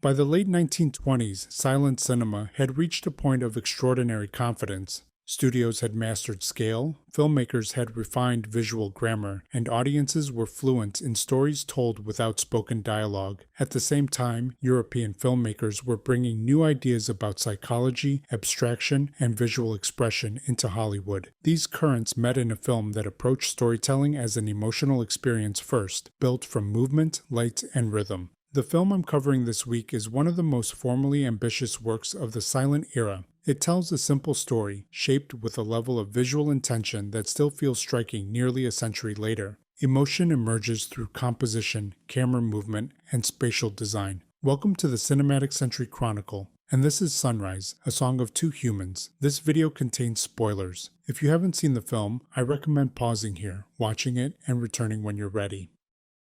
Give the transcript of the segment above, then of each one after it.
By the late 1920s, silent cinema had reached a point of extraordinary confidence. Studios had mastered scale, filmmakers had refined visual grammar, and audiences were fluent in stories told without spoken dialogue. At the same time, European filmmakers were bringing new ideas about psychology, abstraction, and visual expression into Hollywood. These currents met in a film that approached storytelling as an emotional experience first, built from movement, light, and rhythm. The film I'm covering this week is one of the most formally ambitious works of the silent era. It tells a simple story, shaped with a level of visual intention that still feels striking nearly a century later. Emotion emerges through composition, camera movement, and spatial design. Welcome to the Cinematic Century Chronicle, and this is Sunrise, a song of two humans. This video contains spoilers. If you haven't seen the film, I recommend pausing here, watching it, and returning when you're ready.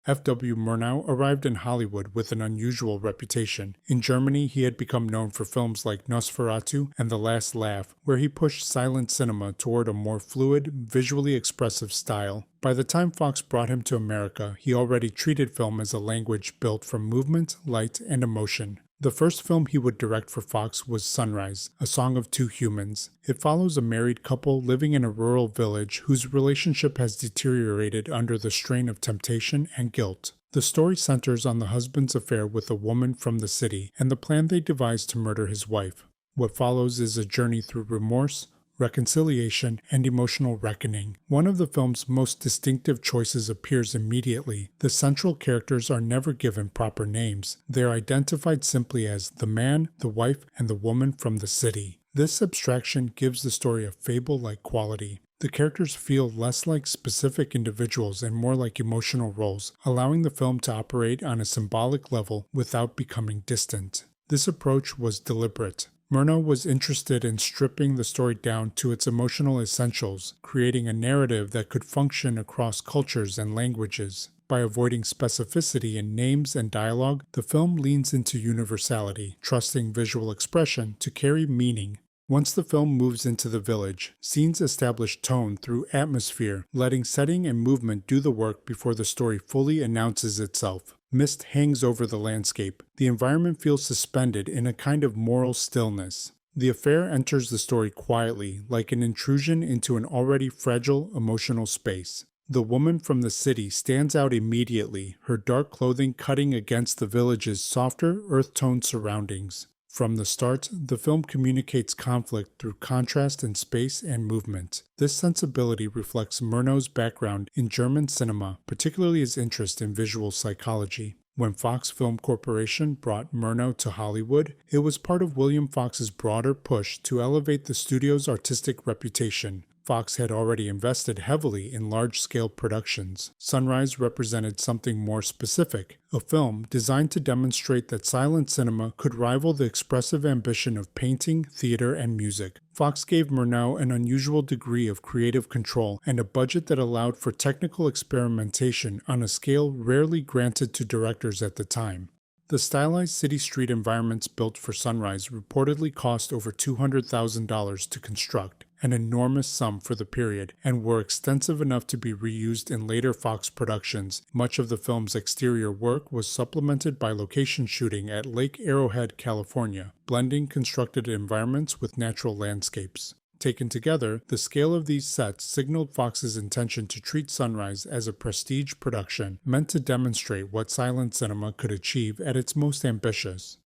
F.W. Murnau arrived in Hollywood with an unusual reputation. In Germany, he had become known for films like Nosferatu and The Last Laugh, where he pushed silent cinema toward a more fluid, visually expressive style. By the time Fox brought him to America, he already treated film as a language built from movement, light, and emotion. The first film he would direct for Fox was Sunrise, a song of two humans. It follows a married couple living in a rural village whose relationship has deteriorated under the strain of temptation and guilt. The story centers on the husband's affair with a woman from the city and the plan they devise to murder his wife. What follows is a journey through remorse, reconciliation, and emotional reckoning. One of the film's most distinctive choices appears immediately. The central characters are never given proper names. They are identified simply as the man, the wife, and the woman from the city. This abstraction gives the story a fable-like quality. The characters feel less like specific individuals and more like emotional roles, allowing the film to operate on a symbolic level without becoming distant. This approach was deliberate. Murnau was interested in stripping the story down to its emotional essentials, creating a narrative that could function across cultures and languages. By avoiding specificity in names and dialogue, the film leans into universality, trusting visual expression to carry meaning. Once the film moves into the village, scenes establish tone through atmosphere, letting setting and movement do the work before the story fully announces itself. Mist hangs over the landscape. The environment feels suspended in a kind of moral stillness. The affair enters the story quietly, like an intrusion into an already fragile emotional space. The woman from the city stands out immediately, her dark clothing cutting against the village's softer, earth-toned surroundings. From the start, the film communicates conflict through contrast in space and movement. This sensibility reflects Murnau's background in German cinema, particularly his interest in visual psychology. When Fox Film Corporation brought Murnau to Hollywood, it was part of William Fox's broader push to elevate the studio's artistic reputation. Fox had already invested heavily in large-scale productions. Sunrise represented something more specific, a film designed to demonstrate that silent cinema could rival the expressive ambition of painting, theater, and music. Fox gave Murnau an unusual degree of creative control and a budget that allowed for technical experimentation on a scale rarely granted to directors at the time. The stylized city street environments built for Sunrise reportedly cost over $200,000 to construct, an enormous sum for the period, and were extensive enough to be reused in later Fox productions. Much of the film's exterior work was supplemented by location shooting at Lake Arrowhead, California, blending constructed environments with natural landscapes. Taken together, the scale of these sets signaled Fox's intention to treat Sunrise as a prestige production meant to demonstrate what silent cinema could achieve at its most ambitious.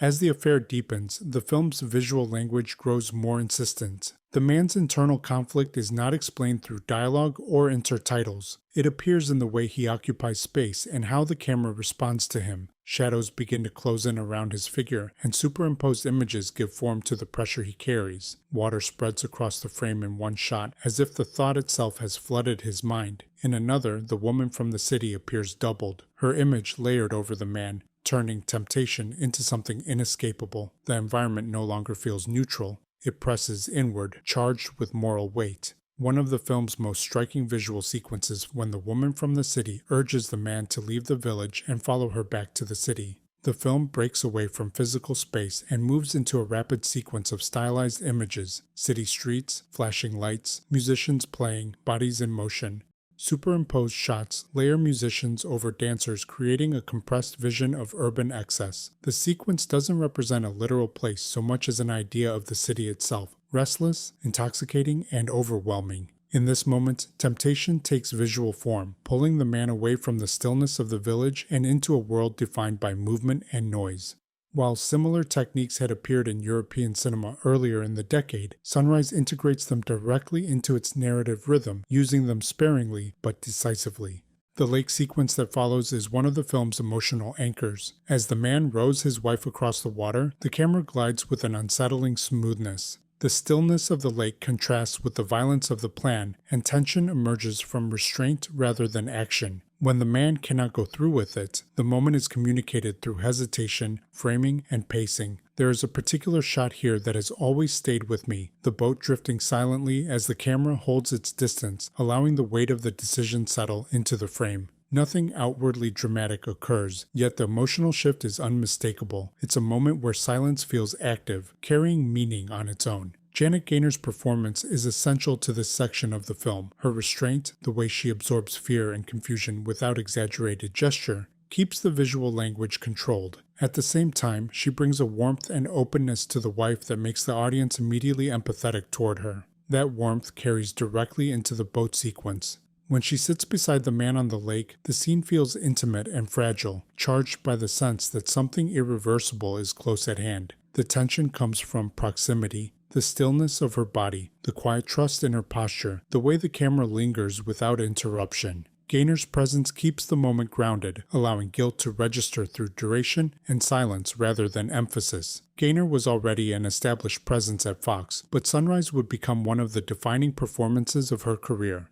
As the affair deepens, the film's visual language grows more insistent. The man's internal conflict is not explained through dialogue or intertitles. It appears in the way he occupies space and how the camera responds to him. Shadows begin to close in around his figure, and superimposed images give form to the pressure he carries. Water spreads across the frame in one shot, as if the thought itself has flooded his mind. In another, the woman from the city appears doubled, her image layered over the man, turning temptation into something inescapable. The environment no longer feels neutral. It presses inward, charged with moral weight. One of the film's most striking visual sequences when the woman from the city urges the man to leave the village and follow her back to the city. The film breaks away from physical space and moves into a rapid sequence of stylized images, city streets, flashing lights, musicians playing, bodies in motion. Superimposed shots layer musicians over dancers, creating a compressed vision of urban excess. The sequence doesn't represent a literal place so much as an idea of the city itself, restless, intoxicating, and overwhelming. In this moment, temptation takes visual form, pulling the man away from the stillness of the village and into a world defined by movement and noise. While similar techniques had appeared in European cinema earlier in the decade, Sunrise integrates them directly into its narrative rhythm, using them sparingly but decisively. The lake sequence that follows is one of the film's emotional anchors. As the man rows his wife across the water, the camera glides with an unsettling smoothness. The stillness of the lake contrasts with the violence of the plan, and tension emerges from restraint rather than action. When the man cannot go through with it, the moment is communicated through hesitation, framing, and pacing. There is a particular shot here that has always stayed with me, the boat drifting silently as the camera holds its distance, allowing the weight of the decision settle into the frame. Nothing outwardly dramatic occurs, yet the emotional shift is unmistakable. It's a moment where silence feels active, carrying meaning on its own. Janet Gaynor's performance is essential to this section of the film. Her restraint, the way she absorbs fear and confusion without exaggerated gesture, keeps the visual language controlled. At the same time, she brings a warmth and openness to the wife that makes the audience immediately empathetic toward her. That warmth carries directly into the boat sequence. When she sits beside the man on the lake, the scene feels intimate and fragile, charged by the sense that something irreversible is close at hand. The tension comes from proximity, the stillness of her body, the quiet trust in her posture, the way the camera lingers without interruption. Gaynor's presence keeps the moment grounded, allowing guilt to register through duration and silence rather than emphasis. Gaynor was already an established presence at Fox, but Sunrise would become one of the defining performances of her career.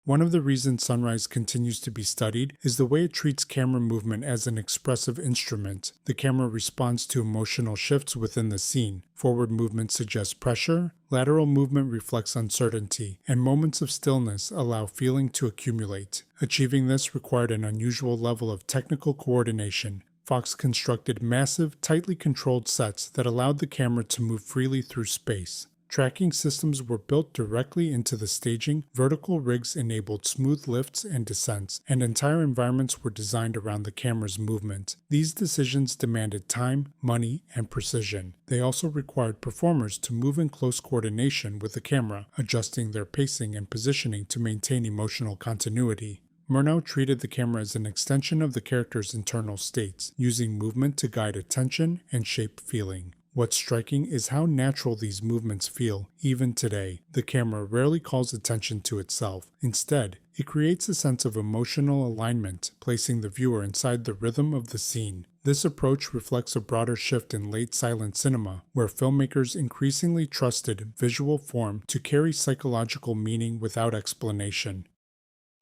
One of the reasons Sunrise continues to be studied is the way it treats camera movement as an expressive instrument. The camera responds to emotional shifts within the scene. Forward movement suggests pressure, lateral movement reflects uncertainty, and moments of stillness allow feeling to accumulate. Achieving this required an unusual level of technical coordination. Fox constructed massive, tightly controlled sets that allowed the camera to move freely through space. Tracking systems were built directly into the staging, vertical rigs enabled smooth lifts and descents, and entire environments were designed around the camera's movement. These decisions demanded time, money, and precision. They also required performers to move in close coordination with the camera, adjusting their pacing and positioning to maintain emotional continuity. Murnau treated the camera as an extension of the character's internal states, using movement to guide attention and shape feeling. What's striking is how natural these movements feel, even today. The camera rarely calls attention to itself. Instead, it creates a sense of emotional alignment, placing the viewer inside the rhythm of the scene. This approach reflects a broader shift in late silent cinema, where filmmakers increasingly trusted visual form to carry psychological meaning without explanation.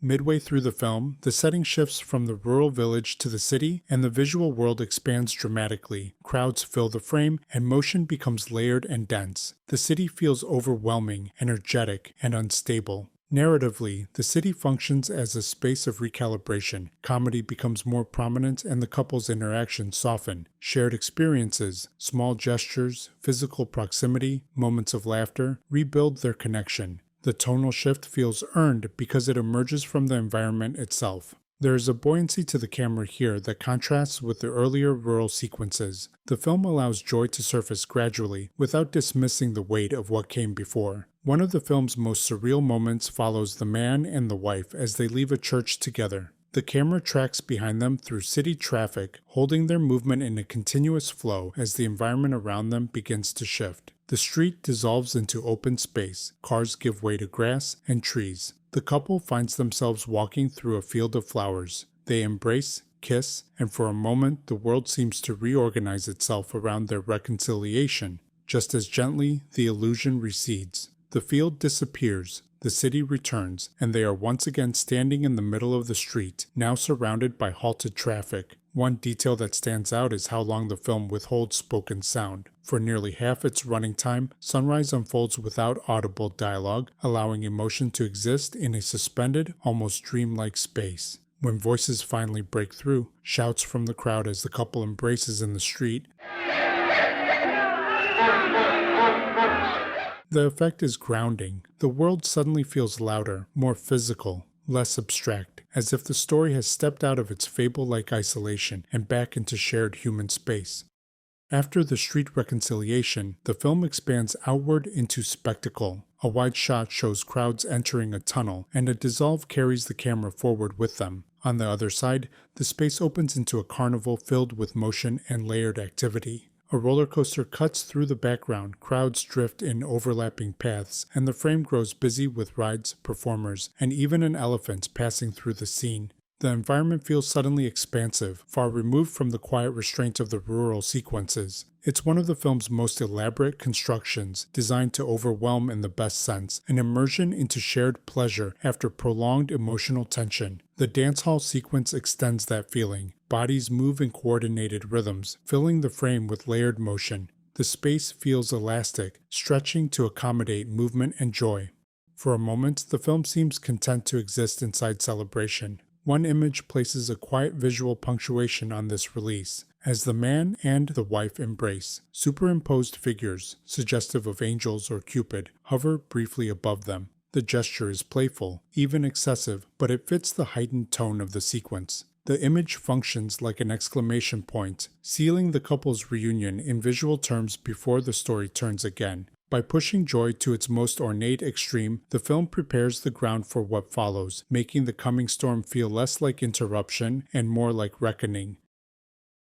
Midway through the film, the setting shifts from the rural village to the city, and the visual world expands dramatically. Crowds fill the frame, and motion becomes layered and dense. The city feels overwhelming, energetic, and unstable. Narratively, the city functions as a space of recalibration. Comedy becomes more prominent and the couple's interactions soften. Shared experiences, small gestures, physical proximity, moments of laughter rebuild their connection. The tonal shift feels earned because it emerges from the environment itself. There is a buoyancy to the camera here that contrasts with the earlier rural sequences. The film allows joy to surface gradually, without dismissing the weight of what came before. One of the film's most surreal moments follows the man and the wife as they leave a church together. The camera tracks behind them through city traffic, holding their movement in a continuous flow as the environment around them begins to shift. The street dissolves into open space, cars give way to grass and trees. The couple finds themselves walking through a field of flowers. They embrace, kiss, and for a moment the world seems to reorganize itself around their reconciliation. Just as gently, the illusion recedes. The field disappears, the city returns, and they are once again standing in the middle of the street, now surrounded by halted traffic. One detail that stands out is how long the film withholds spoken sound. For nearly half its running time, Sunrise unfolds without audible dialogue, allowing emotion to exist in a suspended, almost dreamlike space. When voices finally break through, shouts from the crowd as the couple embraces in the street, the effect is grounding. The world suddenly feels louder, more physical. less abstract, as if the story has stepped out of its fable-like isolation and back into shared human space. After the street reconciliation, the film expands outward into spectacle. A wide shot shows crowds entering a tunnel, and a dissolve carries the camera forward with them. On the other side, the space opens into a carnival filled with motion and layered activity. A roller coaster cuts through the background, crowds drift in overlapping paths, and the frame grows busy with rides, performers, and even an elephant passing through the scene. The environment feels suddenly expansive, far removed from the quiet restraint of the rural sequences. It's one of the film's most elaborate constructions, designed to overwhelm in the best sense, an immersion into shared pleasure after prolonged emotional tension. The dance hall sequence extends that feeling. Bodies move in coordinated rhythms, filling the frame with layered motion. The space feels elastic, stretching to accommodate movement and joy. For a moment, the film seems content to exist inside celebration. One image places a quiet visual punctuation on this release, as the man and the wife embrace. Superimposed figures, suggestive of angels or Cupid, hover briefly above them. The gesture is playful, even excessive, but it fits the heightened tone of the sequence. The image functions like an exclamation point, sealing the couple's reunion in visual terms before the story turns again. By pushing joy to its most ornate extreme, the film prepares the ground for what follows, making the coming storm feel less like interruption and more like reckoning.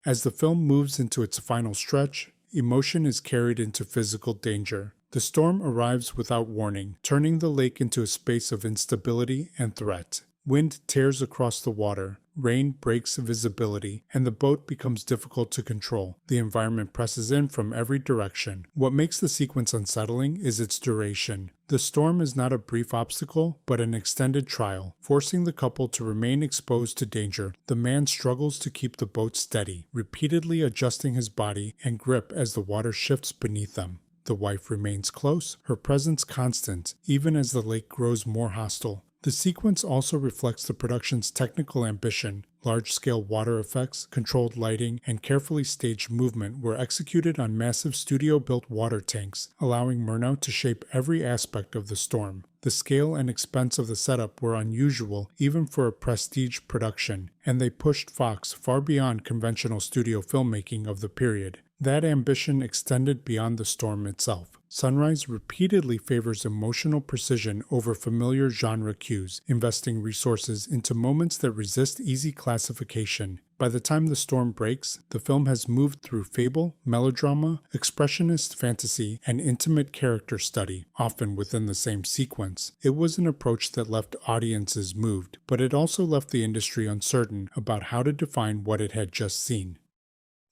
As the film moves into its final stretch, emotion is carried into physical danger. The storm arrives without warning, turning the lake into a space of instability and threat. Wind tears across the water, rain breaks visibility, and the boat becomes difficult to control. The environment presses in from every direction. What makes the sequence unsettling is its duration. The storm is not a brief obstacle, but an extended trial, forcing the couple to remain exposed to danger. The man struggles to keep the boat steady, repeatedly adjusting his body and grip as the water shifts beneath them. The wife remains close, her presence constant, even as the lake grows more hostile. The sequence also reflects the production's technical ambition. Large-scale water effects, controlled lighting, and carefully staged movement were executed on massive studio-built water tanks, allowing Murnau to shape every aspect of the storm. The scale and expense of the setup were unusual even for a prestige production, and they pushed Fox far beyond conventional studio filmmaking of the period. That ambition extended beyond the storm itself. Sunrise repeatedly favors emotional precision over familiar genre cues, investing resources into moments that resist easy classification. By the time the storm breaks, the film has moved through fable, melodrama, expressionist fantasy, and intimate character study, often within the same sequence. It was an approach that left audiences moved, but it also left the industry uncertain about how to define what it had just seen.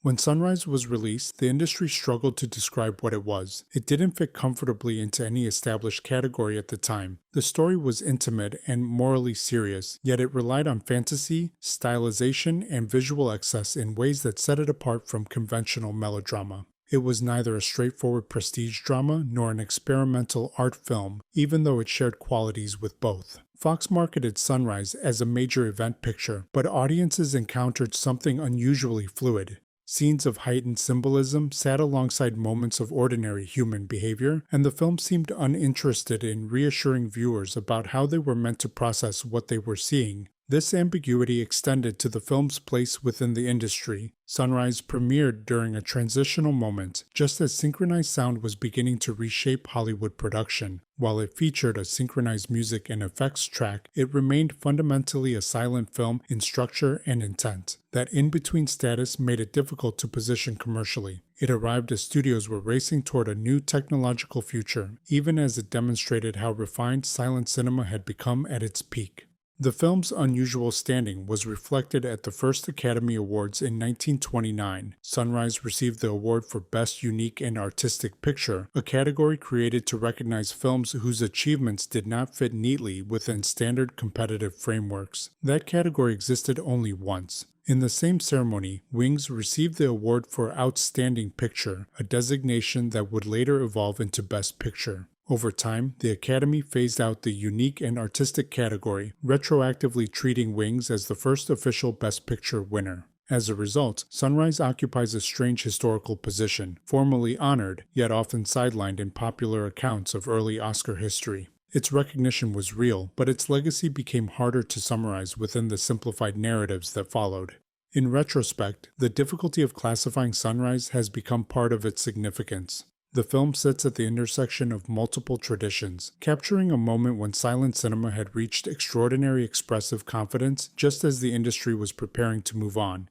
When Sunrise was released, the industry struggled to describe what it was. It didn't fit comfortably into any established category at the time. The story was intimate and morally serious, yet it relied on fantasy, stylization, and visual excess in ways that set it apart from conventional melodrama. It was neither a straightforward prestige drama nor an experimental art film, even though it shared qualities with both. Fox marketed Sunrise as a major event picture, but audiences encountered something unusually fluid. Scenes of heightened symbolism sat alongside moments of ordinary human behavior, and the film seemed uninterested in reassuring viewers about how they were meant to process what they were seeing. This ambiguity extended to the film's place within the industry. Sunrise premiered during a transitional moment, just as synchronized sound was beginning to reshape Hollywood production. While it featured a synchronized music and effects track, it remained fundamentally a silent film in structure and intent. That in-between status made it difficult to position commercially. It arrived as studios were racing toward a new technological future, even as it demonstrated how refined silent cinema had become at its peak. The film's unusual standing was reflected at the first Academy Awards in 1929. Sunrise received the award for Best Unique and Artistic Picture, a category created to recognize films whose achievements did not fit neatly within standard competitive frameworks. That category existed only once. In the same ceremony, Wings received the award for Outstanding Picture, a designation that would later evolve into Best Picture. Over time, the Academy phased out the Unique and Artistic category, retroactively treating Wings as the first official Best Picture winner. As a result, Sunrise occupies a strange historical position, formally honored, yet often sidelined in popular accounts of early Oscar history. Its recognition was real, but its legacy became harder to summarize within the simplified narratives that followed. In retrospect, the difficulty of classifying Sunrise has become part of its significance. The film sits at the intersection of multiple traditions, capturing a moment when silent cinema had reached extraordinary expressive confidence just as the industry was preparing to move on.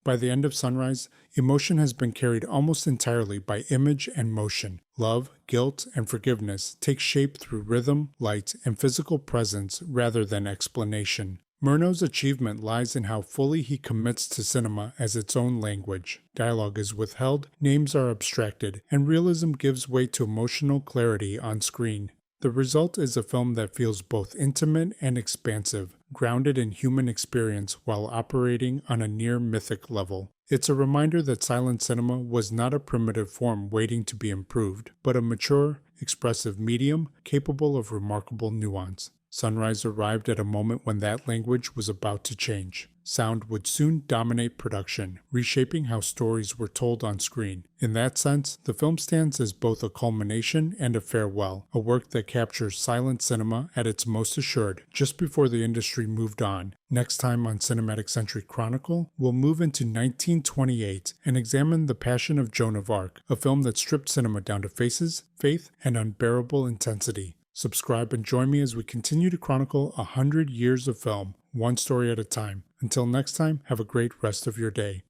By the end of Sunrise, emotion has been carried almost entirely by image and motion. Love, guilt, and forgiveness take shape through rhythm, light, and physical presence rather than explanation. Murnau's achievement lies in how fully he commits to cinema as its own language. Dialogue is withheld, names are abstracted, and realism gives way to emotional clarity on screen. The result is a film that feels both intimate and expansive, grounded in human experience while operating on a near mythic level. It's a reminder that silent cinema was not a primitive form waiting to be improved, but a mature, expressive medium capable of remarkable nuance. Sunrise arrived at a moment when that language was about to change. Sound would soon dominate production, reshaping how stories were told on screen. In that sense, the film stands as both a culmination and a farewell, a work that captures silent cinema at its most assured, just before the industry moved on. Next time on Cinematic Century Chronicle, we'll move into 1928 and examine The Passion of Joan of Arc, a film that stripped cinema down to faces, faith, and unbearable intensity. Subscribe and join me as we continue to chronicle 100 years of film, one story at a time. Until next time, have a great rest of your day.